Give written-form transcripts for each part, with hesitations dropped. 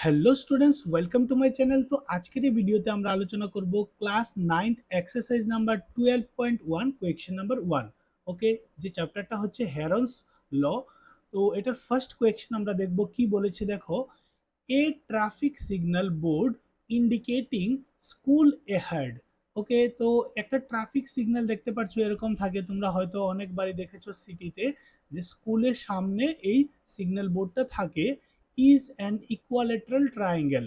Hello students, welcome to my channel. তো আজকের এই ভিডিওতে আমরা আলোচনা করব class 9th exercise number 12.1 question number 1। ওকে, যে চ্যাপ্টারটা হচ্ছে হেরনস ল। তো এটার ফার্স্ট কোয়েকশন আমরা দেখব কি বলেছে। দেখো, a traffic signal board indicating school ahead. Okay, তো একটা ট্রাফিক সিগন্যাল দেখতে পাচ্ছ, এরকম থাকে, তোমরা হয়তো অনেকবারই দেখেছো সিটিতে, যে স্কুলের সামনে এই সিগন্যাল বোর্ডটা থাকে। Is an equilateral triangle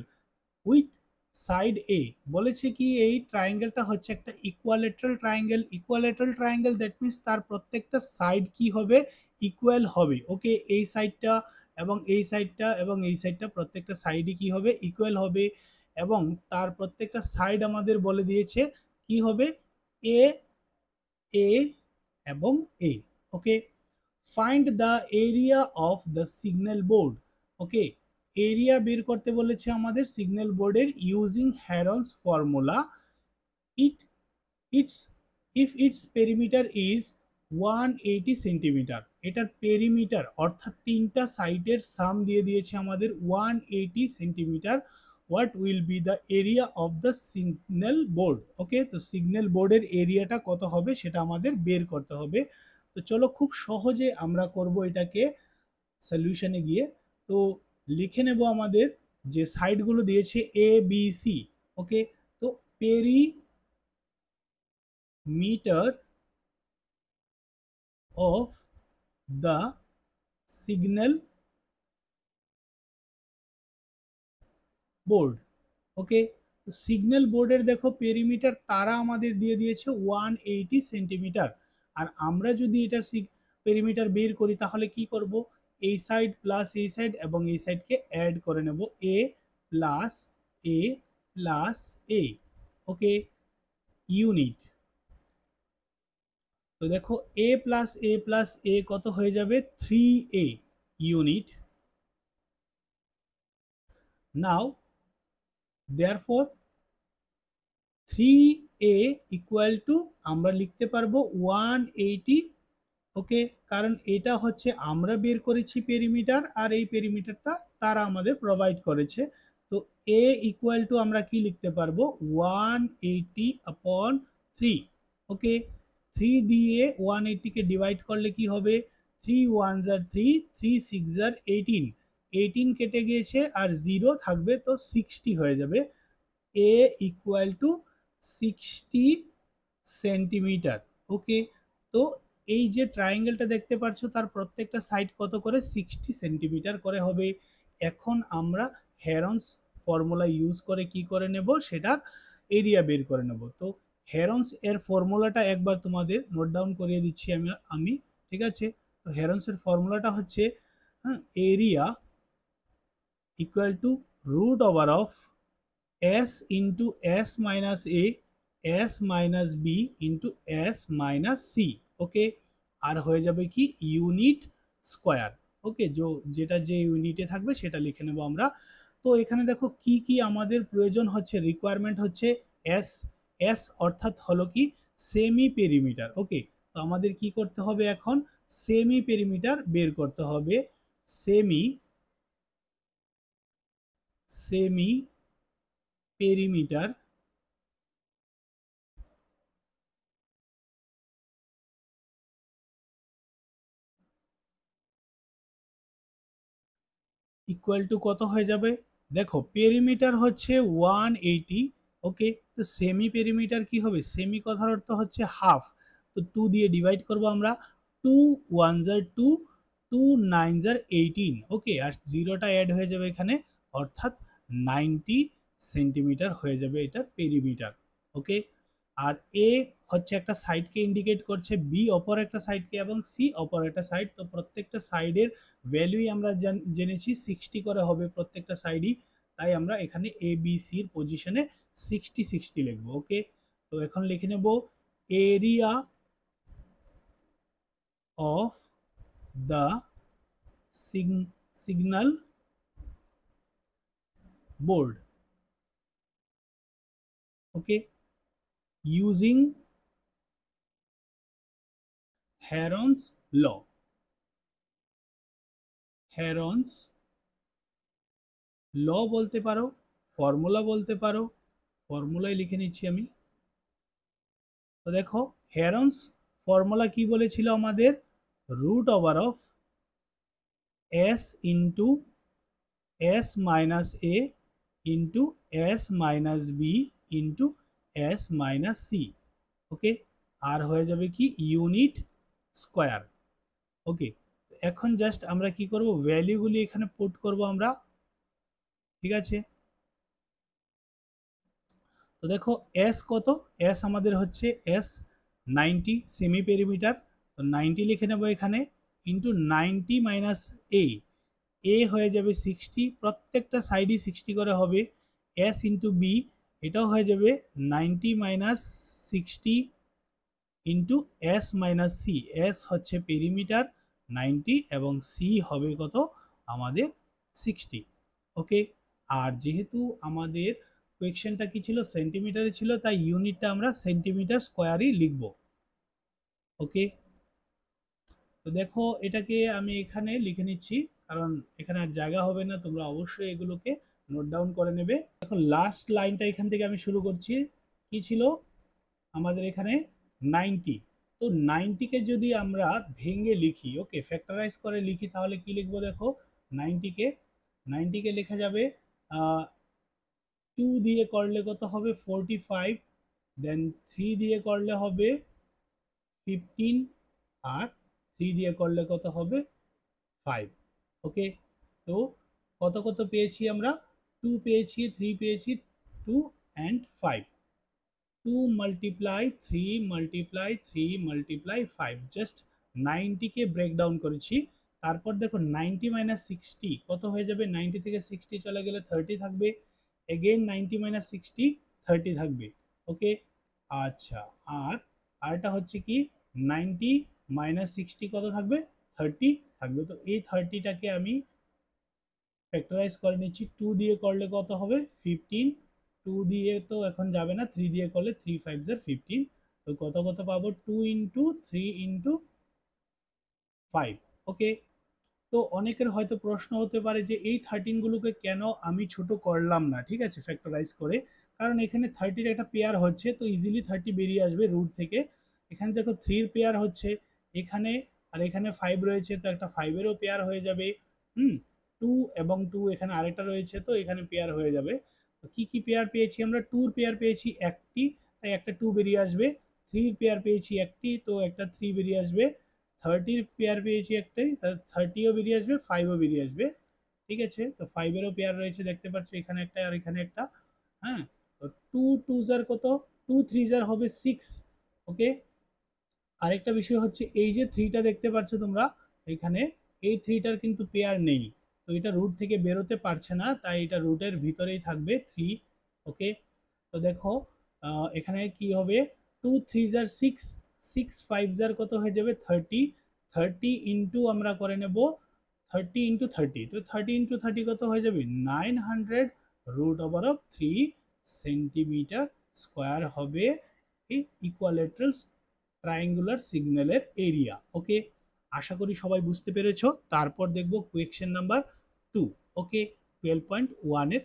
with side A. বলেছে কি এই ট্রায়াঙ্গেলটা হচ্ছে একটা equilateral triangle. Equilateral triangle that means তার প্রত্যেকটা সাইড কি হবে, ইকুয়াল হবে। ওকে, এই সাইডটা এবং এই সাইডটা এবং এই সাইডটা প্রত্যেকটা সাইডই কি হবে, ইকুয়াল হবে। এবং তার প্রত্যেকটা সাইড আমাদের বলে দিয়েছে কি হবে, এ এ এবং A. Okay, find the area of the signal board. Okay, area বের করতে বলেছে আমাদের সিগন্যাল বোর্ডের using Heron's formula. It it's if its perimeter is 180 centimetre. এটার পেরিমিটার অর্থাৎ তিনটা সাইডের সাম দিয়ে দিয়েছে আমাদের 180 centimetre. What will be the area of the signal board. Okay, তো সিগন্যাল বোর্ডের এরিয়াটা কত হবে সেটা আমাদের বের করতে হবে। তো চলো খুব সহজে আমরা করব এটাকে সলিউশনে গিয়ে। তো লিখে নেব আমাদের যে সাইডগুলো দিয়েছে এ বি সি। ওকে, তো perimeter of the signal board. Okay, তো সিগন্যাল বোর্ডের দেখো পেরিমিটার তারা আমাদের দিয়ে দিয়েছে 180 সেন্টিমিটার। আর আমরা যদি এটার পেরিমিটার বের করি তাহলে কি করব, এই সাইড প্লাস এই সাইড এবং এই সাইডকে অ্যাড করে নেব, এ প্লাস এ প্লাস এ। ওকে, ইউনিট। তো দেখো এ প্লাস এ কত হয়ে যাবে, 3a unit. Now therefore 3a equal to আমরা লিখতে পারবো 180। ওকে, কারণ এটা হচ্ছে আমরা বের করেছি পেরিমিটার, আর এই পেরিমিটারটা তারা আমাদের প্রোভাইড করেছে। তো এ ইকুয়াল টু আমরা কি লিখতে পারবো, 180 আপন 3। ওকে, 3 দিয়ে 180কে ডিভাইড করলে কি হবে, 3 ওয়ান জার 3, 3 সিক্স জার 18, 18 কেটে গিয়েছে আর 0 থাকবে, তো 60 হয়ে যাবে। এ ইকুয়াল টু 60 সেন্টিমিটার। ওকে, তো এই যে ট্রায়াঙ্গেলটা দেখতে পাচ্ছ তার প্রত্যেকটা সাইড কত করে, 60 সেন্টিমিটার করে হবে। এখন আমরা হেরনস ফর্মুলা ইউজ করে কি করে নেব, সেটার এরিয়া বের করে নেব। তো হেরনস এর ফর্মুলাটা একবার তোমাদের নোট ডাউন করিয়ে দিচ্ছি আমি। ঠিক আছে, তো হেরনস এর ফর্মুলাটা হচ্ছে, হ্যাঁ, area equal to root over of s into S minus A S minus B into S minus C. Okay, আর হয়ে যাবে কি ইউনিট স্কোয়ার। ওকে, যেটা যে ইউনিটে থাকবে সেটা লিখে নেব আমরা। তো এখানে দেখো কি কি আমাদের প্রয়োজন হচ্ছে, রিকোয়ারমেন্ট হচ্ছে এস। এস অর্থাৎ হলো কি সেমি পেরিমিটার। ওকে, তো আমাদের কি করতে হবে এখন, সেমি পেরিমিটার বের করতে হবে। Semi semi perimeter equal to কত হয়ে যাবে, দেখো পেরিমিটার হচ্ছে 180। ওকে, তো সেমি পেরিমিটার কি হবে, সেমি কথার অর্থ হচ্ছে হাফ। তো 2 দিয়ে ডিভাইড করব আমরা, 2 ওয়ান জার 2, 2 নাইন জার 18। ওকে, আর জিরোটা অ্যাড হয়ে যাবে এখানে, অর্থাৎ 90 সেন্টিমিটার হয়ে যাবে এটার পেরিমিটার। ওকে, আর এ হচ্ছে একটা সাইডকে ইন্ডিকেট করছে, বি অপর একটা সাইডকে এবং সি অপর একটা সাইড। তো প্রত্যেকটা সাইডের ভ্যালুই আমরা জেনেছি 60 করে হবে প্রত্যেকটা সাইডই। তাই আমরা এখানে এ বি সির পজিশনে 60 60 লিখবো। ওকে, তো এখন লিখে নেব area of the signal board. Okay, using Heron's law. Heron's law বলতে পারো, ফর্মুলা বলতে পারো, ফর্মুলাই লিখে নিচ্ছি আমি। তো দেখো হেরনস ফর্মুলা কি বলেছিল আমাদের, root over of S into S minus A into S minus B into S minus C. Okay, আর হয়ে যাবে কি ইউনিট স্কোয়ার। ওকে, এখন জাস্ট আমরা কি করব, ভ্যালুগুলি এখানে পুট করব আমরা। ঠিক আছে, তো দেখো এস কত, এস আমাদের হচ্ছে এস 90 সেমি পেরিমিটার, তো 90 লিখে নেব এখানে, ইন্টু 90 মাইনাস এ, এ হয়ে যাবে 60, প্রত্যেকটা সাইডই 60 করে হবে, এস ইন্টু বি এটাও হয়ে যাবে 90 minus 60 into S minus c, s হচ্ছে পেরিমিটার 90 এবং সি হবে কত আমাদের 60। ওকে, আর যেহেতু আমাদের কোয়েকশনটা কি ছিল, সেন্টিমিটারে ছিল, তাই ইউনিটটা আমরা সেন্টিমিটার স্কোয়ারই লিখব। ওকে, তো দেখো এটাকে আমি এখানে লিখে নিচ্ছি, কারণ এখানে আর জায়গা হবে না, তোমরা অবশ্যই এগুলোকে নোট ডাউন করে নেবে। দেখো লাস্ট লাইনটা এখান থেকে আমি শুরু করছি, কি ছিল আমাদের এখানে 90, তো 90কে যদি আমরা ভেঙে লিখি, ওকে ফ্যাক্টরাইজ করে লিখি, তাহলে কি লিখবো দেখো, 90কে 90কে লেখা যাবে 2 দিয়ে করলে কত হবে 45, দেন 3 দিয়ে করলে হবে 15, আর 3 দিয়ে করলে কত হবে 5। ওকে, তো কত কত পেয়েছি আমরা, 2 পেয়েছি, 3 পেয়েছি, 2 and 5, 2 multiply 3 multiply 3 multiply 5, just 90কে ব্রেকডাউন করেছি। তারপর দেখো 90 মাইনাস 60 কত হয়ে যাবে, 90 থেকে 60 চলে গেলে 30 থাকবে, এগেইন 90 মাইনাস 60 30 থাকবে। ওকে, আচ্ছা, আর আরটা হচ্ছে কি 90 মাইনাস 60 কত থাকবে, 30 থাকবে। তো এই 30টাকে আমি ফ্যাক্টরাইজ করে নিচ্ছি, 2 দিয়ে করলে কত হবে 15, 2 দিয়ে তো এখন যাবে না, 3 দিয়ে করলে 3 5 15, তো কত কত পাবো 2 ইন্টু 3 ইন্টু 5। ওকে, তো অনেকের হয়তো প্রশ্ন হতে পারে যে এই 13গুলোকে কেন আমি ছোট করলাম না, ঠিক আছে ফ্যাক্টরাইজ করে, কারণ এখানে 30-র একটা পেয়ার হচ্ছে, তো ইজিলি 30 বেরিয়ে আসবে রুট থেকে। এখানে দেখো 3-র পেয়ার হচ্ছে এখানে, আর এখানে 5 রয়েছে, তো একটা 5-এরও পেয়ার হয়ে যাবে। 2 এবং 2 এখানে আরেকটা রয়েছে, তো এখানে পেয়ার হয়ে যাবে। তো কি কি পেয়ার পেয়েছি আমরা, 2-র পেয়ার পেয়েছি একটি, তাই একটা 2 বেরিয়ে আসবে, 3-র পেয়ার পেয়েছি একটি, তো একটা 3 বেরিয়ে আসবে, 30-র পেয়ার পেয়েছি একটাই, 30ও বেরিয়ে আসবে, 5ও বেরিয়ে আসবে। ঠিক আছে, তো 5-এরও পেয়ার রয়েছে দেখতে পাচ্ছ, এখানে একটা আর এখানে একটা। হ্যাঁ, তো 2 2 জার কত, 2 3 জার হবে 6। ওকে, আরেকটা বিষয় হচ্ছে এই যে 3টা দেখতে পাচ্ছ তোমরা এখানে, এই 3টার কিন্তু পেয়ার নেই, তো এটা রুট থেকে বেরোতে পারছে না, তাই এটা রুটের ভিতরেই থাকবে 3। ওকে, তো দেখো এখানে কি হবে, 2 3 জার 6, 6 5 জার কত হয়ে যাবে 30, 30 ইন্টু আমরা করে নেব 30 ইন্টু 30, তো 30 ইন্টু 30 কত হয়ে যাবে 900 root over of 3 centimetre square হবে এই ইকুয়ালেটারাল ট্রায়াঙ্গুলার সিগন্যালের এরিয়া। ওকে, আশা করি সবাই বুঝতে পেরেছো। তারপর দেখব কোয়েশ্চেন নাম্বার 2। ওকে, 12.1 এর